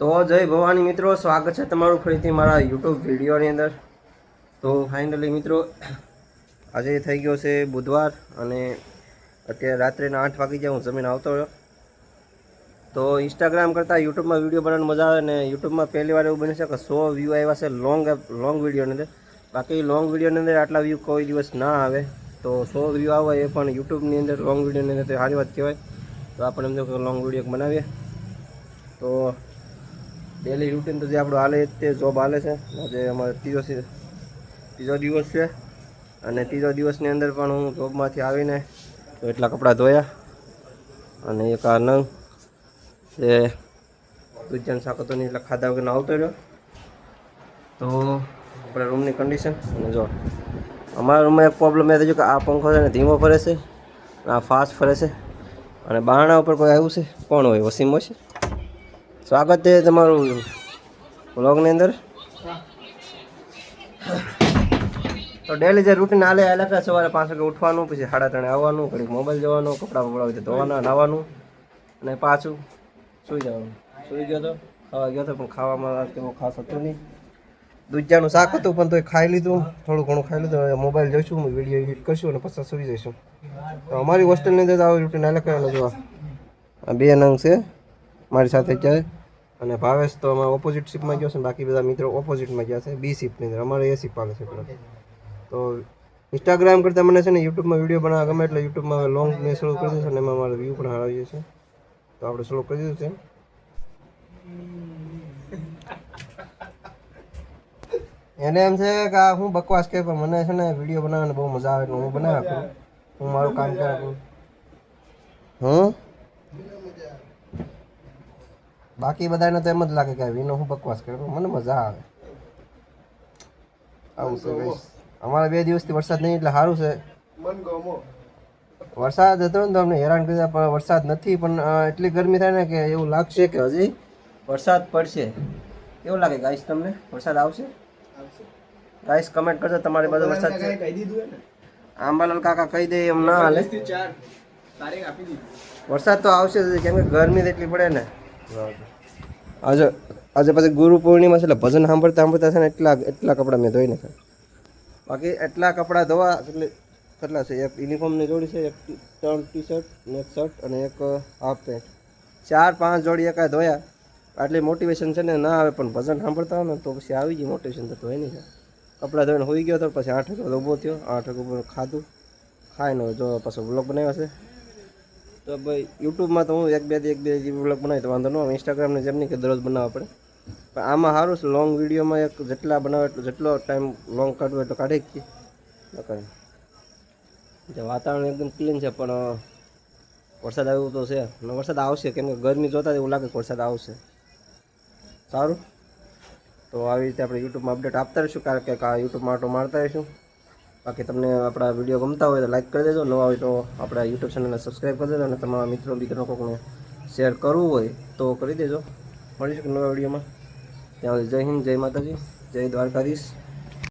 તો જય ભવાની મિત્રો, સ્વાગત છે તમારું ફરીથી મારા યુટ્યુબ વિડીયોની અંદર. તો ફાઇનલી મિત્રો, આજે થઈ ગયો છે બુધવાર અને અત્યારે રાત્રેના 8 વાગી જાય હું જમીન આવતો રહ્યો. તો ઇન્સ્ટાગ્રામ કરતાં યુટ્યુબમાં વિડીયો બનાવવાની મજા આવે ને યુટ્યુબમાં પહેલી વાર એવું બને છે કે 100 વ્યૂ આવ્યા છે લોંગ વિડીયોની અંદર. બાકી લોંગ વિડીયોની અંદર આટલા વ્યૂ કોઈ દિવસ ના આવે. તો 100 વ્યૂ આવે એ પણ યુટ્યુબની અંદર લોંગ વિડીયોની અંદર તો સારી વાત કહેવાય. તો આપણે એમ જો લોંગ વિડીયો બનાવીએ તો ડેલી રૂટીન તો જે આપણું હાલે તે જોબ હાલે છે. આજે અમારે ત્રીજો દિવસ છે અને ત્રીજો દિવસની અંદર પણ હું જોબમાંથી આવીને તો એટલા કપડાં ધોયા અને એક આ નંગ જે દૂધજાન શાક હતો નહીં એટલે ખાધા વગરનો આવતો રહ્યો. તો આપણા રૂમની કન્ડિશન અને જો અમારા રૂમમાં એક પ્રોબ્લેમ એ થયો કે આ પંખો છે ને ધીમો ફરે છે, આ ફાસ્ટ ફરે છે અને બારણા ઉપર કોઈ આવ્યું છે કોણ હોય? વસીમ છે. સ્વાગત છે તમારું વ્લોગની અંદર. તો ડેલી જે રૂટીન હાલે કે સવારે 5 વાગે ઉઠવાનું, પછી 3:30 આવવાનું, ઘડીક મોબાઈલ જોવાનો, કપડાં બપડા ધોવાના, નાવાનું અને પાછું સૂઈ જવાનું. સૂઈ ગયો તો ખાવા ગયો હતો પણ ખાવામાં કેવું ખાસ હતું નહીં. દૂધજાનું શાક હતું પણ તોય ખાઈ લીધું, થોડું ઘણું ખાઈ લીધું. હવે મોબાઈલ જોઈશું, વિડીયો એડિટ કરશું અને પછી સૂઈ જઈશું. તો અમારી હોસ્ટેલની અંદર આવી રૂટીન હાલે કરવાનું. જો આ 2 નંગ છે મારી સાથે ક્યારે અને ભાવેશ તો અમારે ઓપોઝિટ શિપમાં ગયો છે, બાકી બધા મિત્રો ઓપોઝિટમાં ગયા છે બી શિપની અંદર. અમારે એ શિપ હાલે છે. તો ઇન્સ્ટાગ્રામ કરતાં મને છે ને યુટ્યુબમાં વિડીયો બનાવવા ગમે એટલે યુટ્યુબમાં લોંગ મેં શરૂ કરી દીધું છે અને એમાં મારે વ્યૂ પણ આવી છે. તો આપણે શરૂ કરી દીધું છે. એને એમ છે કે આ હું બકવાસ કે પણ મને છે ને વિડીયો બનાવવાની બહુ મજા આવે એટલે હું બનાવ્યા કરું. હું મારું કામ કર્યા કરું. બાકી બધાને તો એમ જ લાગે કે વિનો હું બકવાસ કરે, મને મજા આવે. આવું છે ગાઈસ. અમારે 2 દિવસથી વરસાદ નહીં એટલે સારું છે. વરસાદ હતો ને તો અમને હેરાન કર્યા પણ વરસાદ નથી. પણ એટલી ગરમી થાય ને કે એવું લાગશે કે હજી વરસાદ પડશે. કેવું લાગે ગાઈસ તમને? વરસાદ આવશે? ગાઈસ કમેન્ટ કરજો તમારી બાજુ વરસાદ છે. આંબાલાલ કાકા કહી દે એમ ના હાલે. વરસાદ તો આવશે કેમ કે ગરમી તો એટલી પડે ને. આજે પછી ગુરુ પૂર્ણિમા છે એટલે ભજન સાંભળતા છે ને એટલા કપડાં મેં ધોઈ નાખ્યા. બાકી એટલા કપડાં ધોવા એટલે કેટલા છે? એક યુનિફોર્મની જોડી છે, એક 3 ટી-શર્ટ ને એક શર્ટ અને એક હાફ પેન્ટ. 4-5 જોડી એકાય ધોયા. આટલી મોટિવેશન છે ને ના આવે પણ ભજન સાંભળતા હોય ને તો પછી આવી ગઈ મોટિવેશન. તો હોય નહીં. કપડાં ધોઈને હોઈ ગયો તો પછી 8 વાગે ઊભો થયો. 8 વાગે ઊભો ખાધું, ખાઈને જો પાછો વ્લોગ બનાવ્યો છે. તો ભાઈ યુટ્યુબમાં તો હું એક બે વ્લોગ બનાવી તો વાંધો ન આવે. ઇન્સ્ટાગ્રામને જેમ નહીં કે દરરોજ બનાવવા પડે. પણ આમાં સારું છે લોંગ વિડીયોમાં એક જેટલા બનાવે એટલો જેટલો ટાઈમ લોંગ કાઢવો એટલો કાઢી જ કરે. વાતાવરણ એકદમ ક્લીન છે પણ વરસાદ આવ્યો તો છે અને વરસાદ આવશે કેમ કે ગરમી જોતા એવું લાગે કે વરસાદ આવશે. સારું, તો આવી રીતે આપણે યુટ્યુબમાં અપડેટ આપતા રહીશું કારણ કે આ યુટ્યુબમાં આટો મારતા રહીશું. બાકી તમને આપણા વિડીયો ગમતા હોય તો લાઈક કરી દેજો, નવા હોય તો આપણા યુટ્યુબ ચેનલને સબસ્ક્રાઈબ કરી દેજો અને તમારા મિત્રો કોઈને શેર કરવું હોય તો કરી દેજો. મળીશું નવા વિડીયોમાં. ત્યાં જય હિન્દ, જય માતાજી, જય દ્વારકાધીશ.